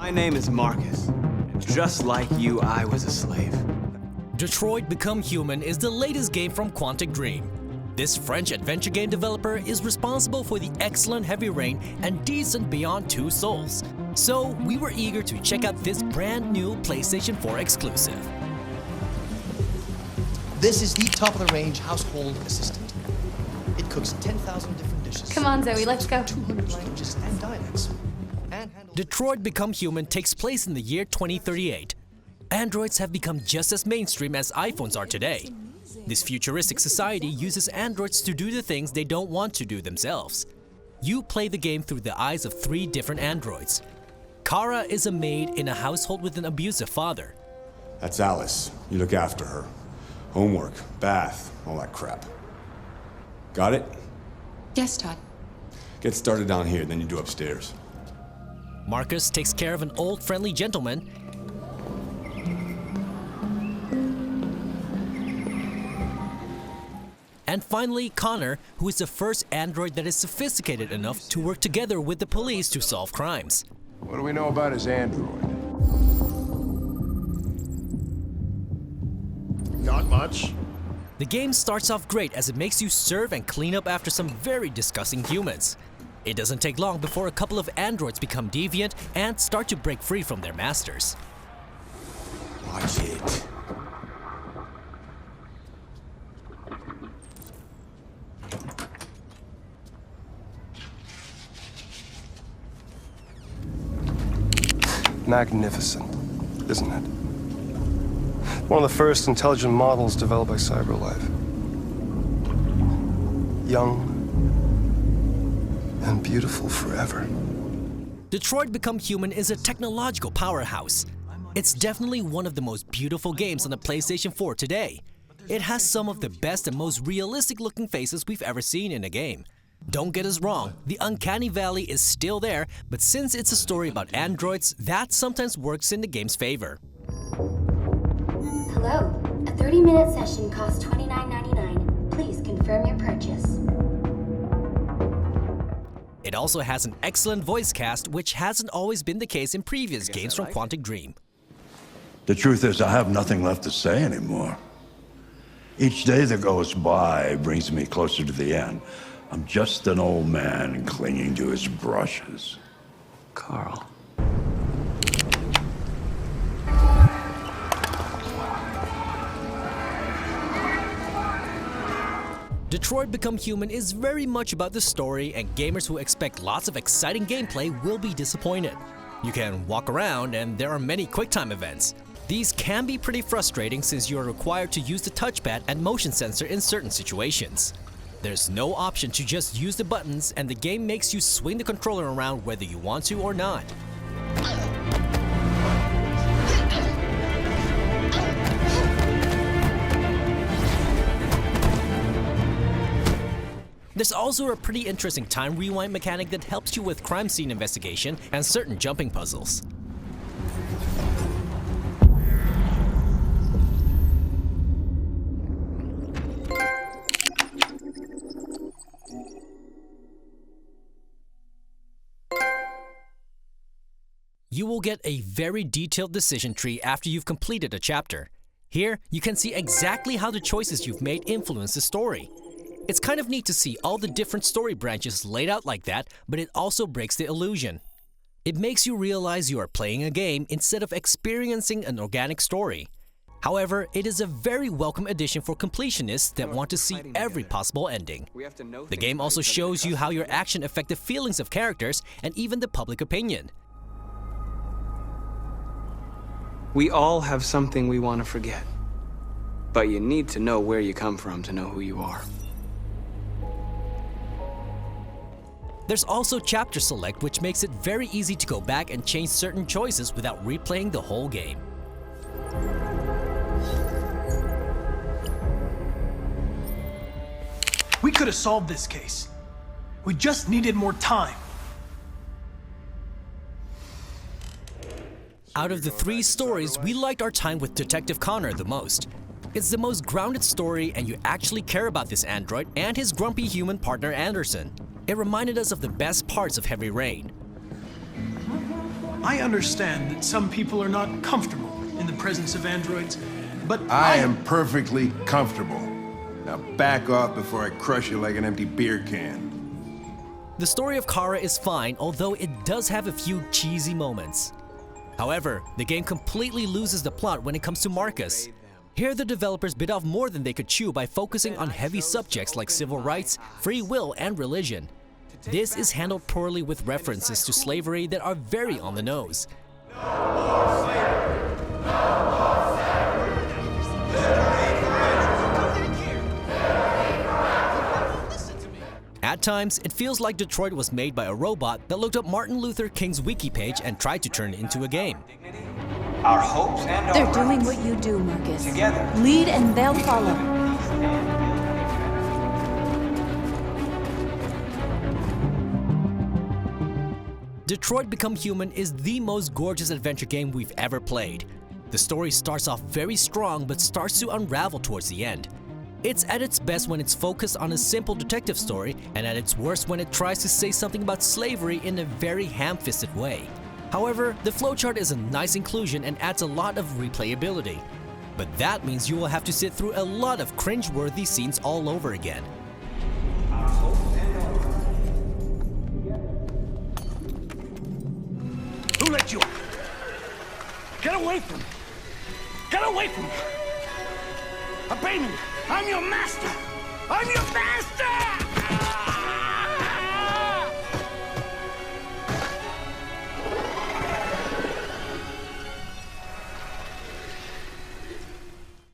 My name is Marcus. Just like you, I was a slave. Detroit Become Human is the latest game from Quantic Dream. This French adventure game developer is responsible for the excellent Heavy Rain and decent Beyond Two Souls. So we were eager to check out this brand new PlayStation 4 exclusive. This is the top-of-the-range household assistant. It cooks 10,000 different dishes. Come on, Zoe, let's go. 200 languages and dialects. And handles... Detroit Become Human takes place in the year 2038. Androids have become just as mainstream as iPhones are today. This futuristic society uses androids to do the things they don't want to do themselves. You play the game through the eyes of 3 different androids. Kara is a maid in a household with an abusive father. That's Alice. You look after her. Homework, bath, all that crap. Got it? Yes, Todd. Get started down here, then you do upstairs. Marcus takes care of an old friendly gentleman. And finally, Connor, who is the first android that is sophisticated enough to work together with the police to solve crimes. What do we know about his android? Not much. The game starts off great as it makes you serve and clean up after some very disgusting humans. It doesn't take long before a couple of androids become deviant and start to break free from their masters. Watch it. Magnificent, isn't it? One of the first intelligent models developed by CyberLife. Young and beautiful forever. Detroit Become Human is a technological powerhouse. It's definitely one of the most beautiful games on the PlayStation 4 today. It has some of the best and most realistic looking faces we've ever seen in a game. Don't get us wrong, the uncanny valley is still there, but since it's a story about androids, that sometimes works in the game's favor. Hello, a 30-minute session costs $29.99. Please confirm your purchase. It also has an excellent voice cast, which hasn't always been the case in previous games from Quantic Dream. The truth is, I have nothing left to say anymore. Each day that goes by brings me closer to the end. I'm just an old man clinging to his brushes. Carl. Detroit Become Human is very much about the story, and gamers who expect lots of exciting gameplay will be disappointed. You can walk around, and there are many QuickTime events. These can be pretty frustrating since you are required to use the touchpad and motion sensor in certain situations. There's no option to just use the buttons, and the game makes you swing the controller around whether you want to or not. There's also a pretty interesting time rewind mechanic that helps you with crime scene investigation and certain jumping puzzles. You will get a very detailed decision tree after you've completed a chapter. Here, you can see exactly how the choices you've made influence the story. It's kind of neat to see all the different story branches laid out like that, but it also breaks the illusion. It makes you realize you are playing a game instead of experiencing an organic story. However, it is a very welcome addition for completionists that want to see every possible ending. The game also shows you how your action affect the feelings of characters and even the public opinion. We all have something we want to forget. But you need to know where you come from to know who you are. There's also Chapter Select, which makes it very easy to go back and change certain choices without replaying the whole game. We could have solved this case. We just needed more time. Out of the 3 stories, we liked our time with Detective Connor the most. It's the most grounded story, and you actually care about this android and his grumpy human partner Anderson. It reminded us of the best parts of Heavy Rain. I understand that some people are not comfortable in the presence of androids, but I am perfectly comfortable. Now back off before I crush you like an empty beer can. The story of Kara is fine, although it does have a few cheesy moments. However, the game completely loses the plot when it comes to Marcus. Here the developers bit off more than they could chew by focusing on heavy subjects like civil rights, free will, and religion. This is handled poorly with references to slavery that are very on the nose. At times, it feels like Detroit was made by a robot that looked up Martin Luther King's wiki page and tried to turn it into a game. Our hopes and They're doing what you do, Marcus. Together. Lead and they'll follow. Detroit Become Human is the most gorgeous adventure game we've ever played. The story starts off very strong but starts to unravel towards the end. It's at its best when it's focused on a simple detective story, and at its worst when it tries to say something about slavery in a very ham-fisted way. However, the flowchart is a nice inclusion and adds a lot of replayability. But that means you will have to sit through a lot of cringe-worthy scenes all over again. who let you out? Get away from me! Get away from me! Obey me! I'm your master! I'm your master!